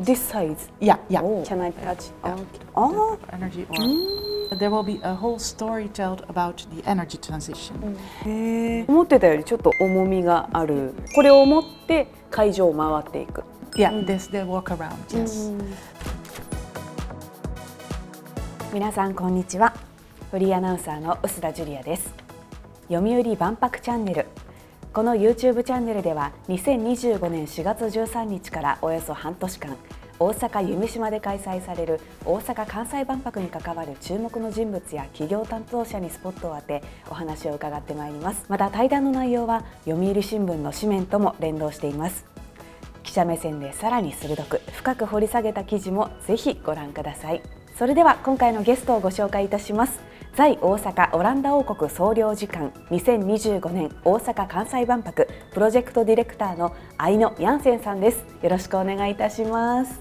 This size? Yeah. Can I touch? Energy or there will be a whole story told about the energy transition. 思ってたよりちょっと重みがある。これを持って会場を回っていく。Yeah, this the walk around. Yes. 皆さんこんにちは。フリーアナウンサーの薄田ジュリアです。読売万博チャンネル。この YouTube チャンネルでは2025年4月13日からおよそ半年間、大阪夢洲で開催される大阪・関西万博に関わる注目の人物や企業担当者にスポットを当てお話を伺ってまいります。また対談の内容は読売新聞の紙面とも連動しています。記者目線でさらに鋭く深く掘り下げた記事もぜひご覧ください。それでは今回のゲストをご紹介いたします。在大阪オランダ王国総領事館2025年大阪・関西万博プロジェクトディレクターののヤンセンさんです。よろしくお願いいたします。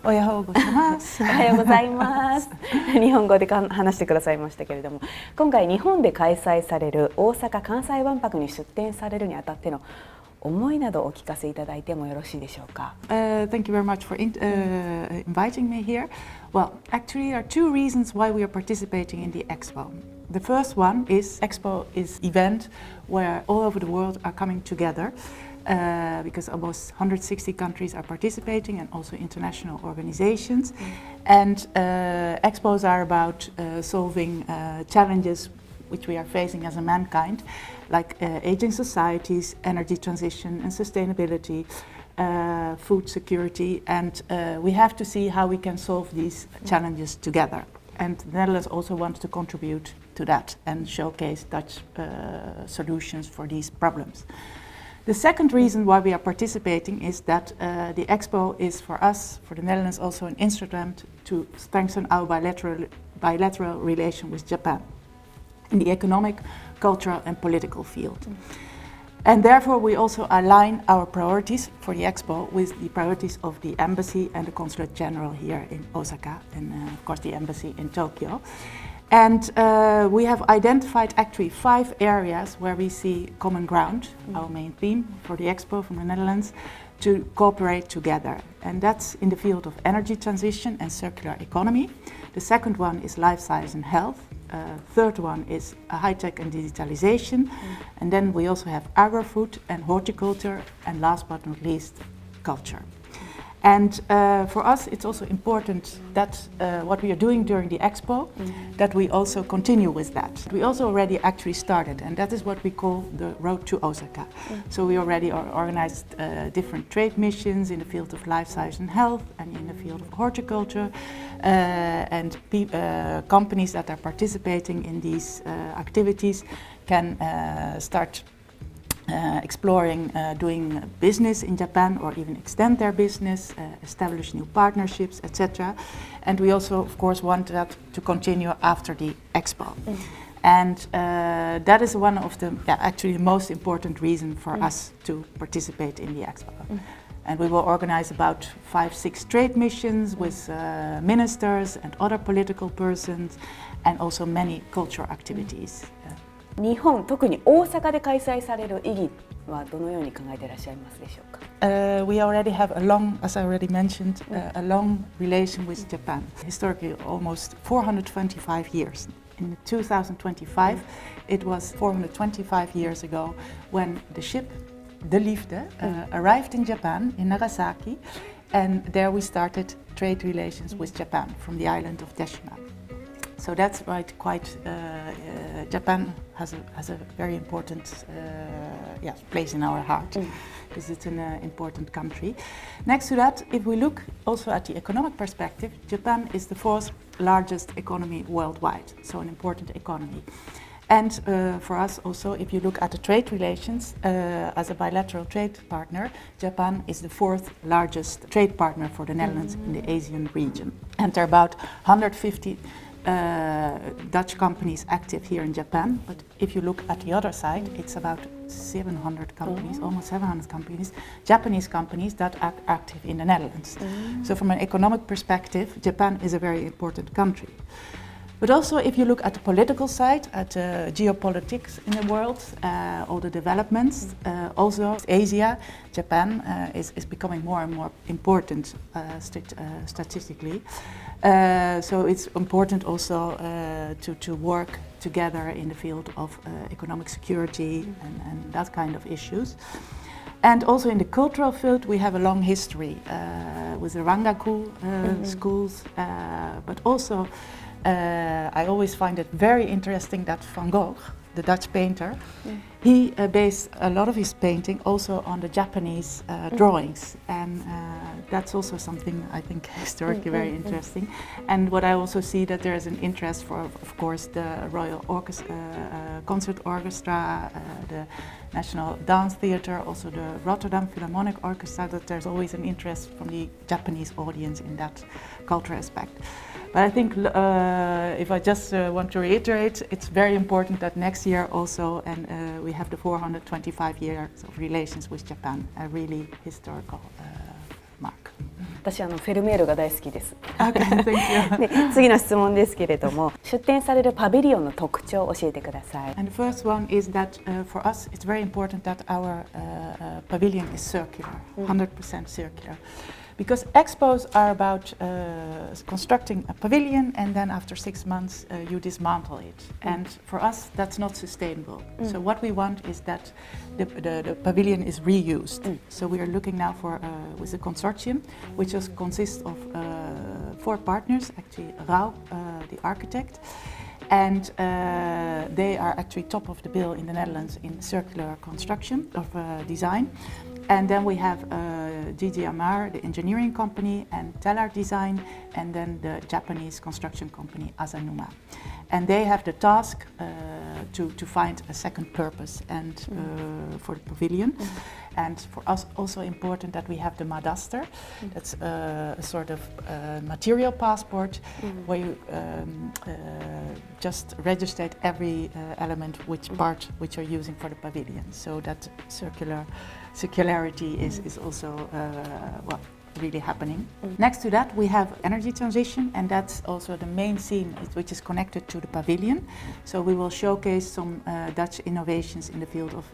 おはようございます。おはようございます。日本語で話してくださいましたけれども、今回日本で開催される大阪・関西万博に出展されるにあたっての思いなどお聞かせいただいてもよろしいでしょうか。Thank you very much for inviting me here. Well, actually, there are two reasons why we are participating in the expo. The first one is expo is an event where all over the world are coming together because almost 160 countries are participating and also international organizations. And expos are about solving challenges which we are facing as a mankind, like aging societies, energy transition and sustainability, food security, and we have to see how we can solve these challenges together. And the Netherlands also wants to contribute to that and showcase Dutch solutions for these problems. The second reason why we are participating is that the expo is for us, for the Netherlands, also an instrument to strengthen our bilateral relation with Japan in the economic, cultural and political field. And therefore we also align our priorities for the expo with the priorities of the embassy and the consulate general here in Osaka and of course the embassy in Tokyo. And we have identified actually 5 areas where we see common ground, our main theme for the expo from the Netherlands, to cooperate together. And that's in the field of energy transition and circular economy. The second one is life science and health. Third one is high-tech and digitalization. And then we also have agri-food and horticulture, and last but not least, culture. And for us, it's also important that what we are doing during the expo, that we also continue with that. We also already actually started, and that is what we call the Road to Osaka. So we already organized different trade missions in the field of life science and health, and in the field of horticulture, and companies that are participating in these activities can start exploring doing business in Japan or even extend their business, establish new partnerships, etc. And we also, of course, want that to continue after the expo. And that is one of the actually the most important reason for us to participate in the expo. And we will organize about 5-6 trade missions with ministers and other political persons, and also many cultural activities. 日本、特に大阪で開催される意義はどのように考えていらっしゃいますでしょうか。We already have a long, as I already mentioned, a long relation with Japan. Historically, almost 425 years. In 2025, it was 425 years ago when the ship, the Liefde, arrived in Japan, in Nagasaki, and there we started trade relations with Japan from the island of Deshima. So that's right. Japan has a very important place in our heart because it's an important country. Next to that, if we look also at the economic perspective, Japan is the 4th largest economy worldwide, so an important economy. And for us also, if you look at the trade relations, as a bilateral trade partner, Japan is the 4th largest trade partner for the Netherlands in the Asian region. And there are about 150 Dutch companies active here in Japan, but if you look at the other side, it's about 700 companies, almost 700 companies, Japanese companies that are active in the Netherlands. So from an economic perspective, Japan is a very important country. But also if you look at the political side, at geopolitics in the world, all the developments, also Asia, Japan is becoming more and more important statistically. So it's important also to work together in the field of economic security and that kind of issues. And also in the cultural field, we have a long history with the Rangaku schools, but also I always find it very interesting that Van Gogh, the Dutch painter, he based a lot of his painting also on the Japanese drawings, and that's also something I think historically very interesting. And what I also see that there is an interest for, of course, the Royal Concert Orchestra, the National Dance Theatre, also the Rotterdam Philharmonic Orchestra, that there's always an interest from the Japanese audience in that cultural aspect. But I think if I just want to reiterate, it's very important that next year also, and we have the 425 years of relations with Japan, a really historical mark. 私フェルメールが大好きです。Okay, thank you. で、次の質問ですけれども、出展されるパビリオンの特徴を教えてください。And the first one is that for us it's very important that our pavilion is circular, 100% circular. Because expos are about constructing a pavilion and then after 6 months you dismantle it. And for us that's not sustainable. So what we want is that the pavilion is reused. So we are looking now for with a consortium which consists of 4 partners, actually Rauw, the architect, and they are actually top of the bill in the Netherlands in circular construction of design. And then we have GGMR, the engineering company, and Telar Design, and then the Japanese construction company Azanuma. And they have the task to find a second purpose and for the pavilion. And for us also important that we have the Madaster. That's a sort of material passport where you just register every element, which part which you're using for the pavilion. So that circularity is also really happening. Next to that we have energy transition, and that's also the main theme which is connected to the pavilion. So we will showcase some Dutch innovations in the field of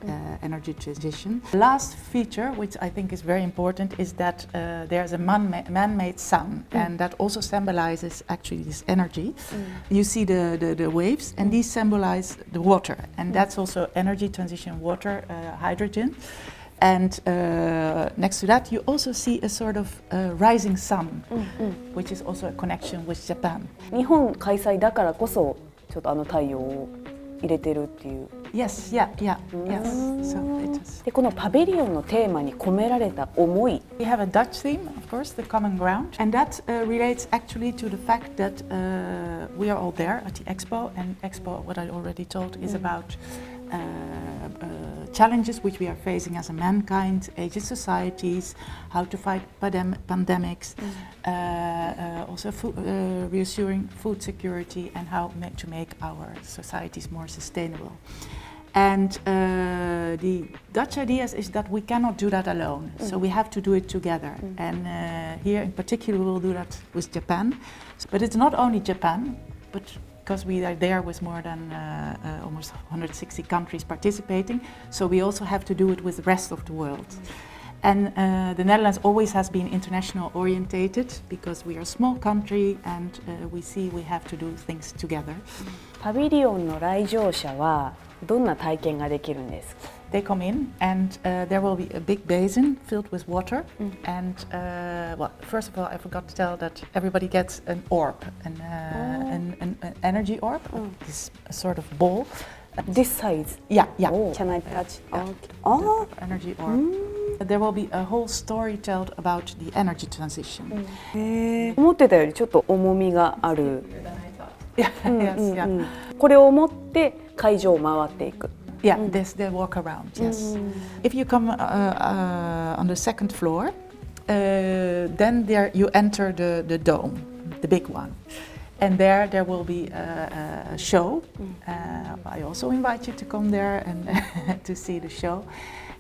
energy transition. The last feature, which I think is very important, is that there's a man-made sun, and that also symbolizes actually this energy. You see the waves, and these symbolize the water, and that's also energy transition, water, hydrogen. And next to that, you also see a sort of rising sun, which is also a connection with Japan. 日本開催だからこそ、ちょっと太陽を入れてるっていう。Yes, yes. So it is. で、このパビリオンのテーマに込められた思い。We have a Dutch theme, of course, the common ground, and that relates actually to the fact that we are all there at the expo, and expo, what I already told, is about challenges which we are facing as a mankind, aged societies, how to fight pandemics, also reassuring food security, and how to make our societies more sustainable. And the Dutch idea is that we cannot do that alone, so we have to do it together. And here in particular we will do that with Japan. But it's not only Japan, but because we are there with more than almost 160 countries participating, so we also have to do it with the rest of the world. And the Netherlands always has been international orientated because we are a small country, and we see we have to do things together. パビリオンの来場者はどんな体験ができるんですか? They come in, and there will be a big basin filled with water. And well, first of all, I forgot to tell that everybody gets an orb, an energy orb, this sort of ball. This size? Yeah. Oh, can I touch? Yeah. Oh. The energy orb. There will be a whole story told about the energy transition. 思ってたよりちょっと重みがある。Yes. これを持って会場を回っていく。Yeah, they walk around, yes. If you come on the second floor, then there you enter the dome, the big one. And there will be a show. I also invite you to come there and to see the show.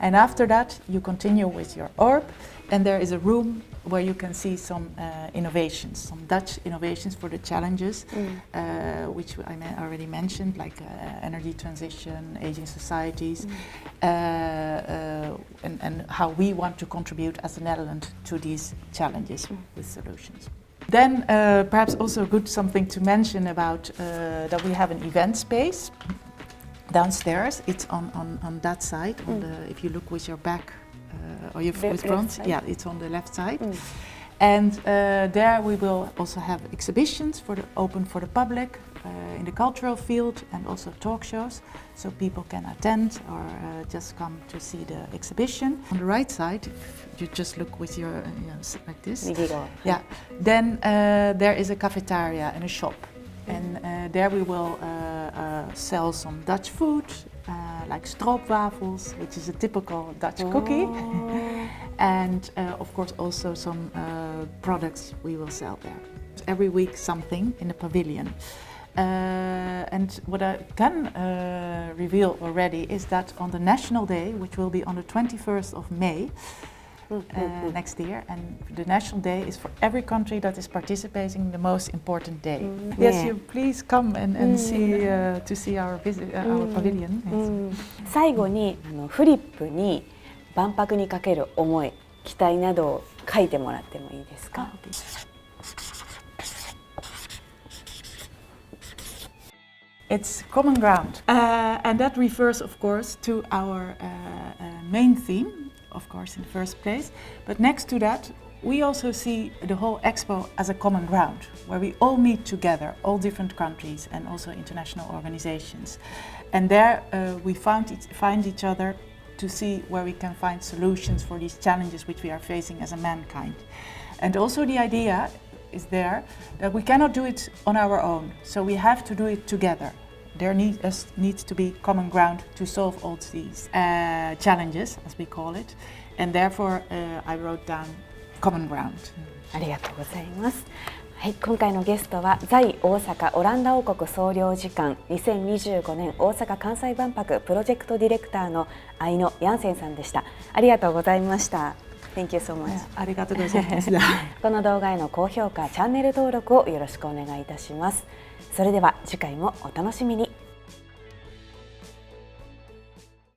And after that, you continue with your orb, and there is a room where you can see some innovations, some Dutch innovations for the challenges, which I already mentioned, like energy transition, aging societies, and how we want to contribute as the Netherlands to these challenges with solutions. Then perhaps also good something to mention about that we have an event space downstairs. It's on that side. On the, if you look with your back or your front, yeah, it's on the left side. And there we will also have exhibitions open for the public in the cultural field, and also talk shows, so people can attend or just come to see the exhibition. On the right side, if you just look with your like this, yeah, then there is a cafeteria and a shop, and there we will sell some Dutch food, like stroopwafels, which is a typical Dutch cookie, and of course also some products we will sell there. Every week something in the pavilion. And what I can reveal already is that on the National Day, which will be on the 21st of May next year, and the National Day is for every country that is participating the most important day. Yes, you please come and see to see our pavilion. 最後にフリップに万博にかける思い、期待などを書いてもらってもいいですか？It's common ground, and that refers, of course, to our main theme, of course, in the first place. But next to that, we also see the whole expo as a common ground, where we all meet together, all different countries and also international organizations. And there we find each other to see where we can find solutions for these challenges which we are facing as a mankind. And also the idea is there that we cannot do it on our own, so we have to do it together. There needs to be common ground to solve all these challenges, as we call it, and therefore I wrote down common ground. ありがとうございます。はい、今回のゲストは在大阪オランダ王国総領事館2025年大阪・関西万博プロジェクトディレクターの相野ヤンセンさんでした。ありがとうございました。Thank you so much. ありがとうございます。この動画への高評価、チャンネル登録をよろしくお願いいたします。それでは次回もお楽しみに。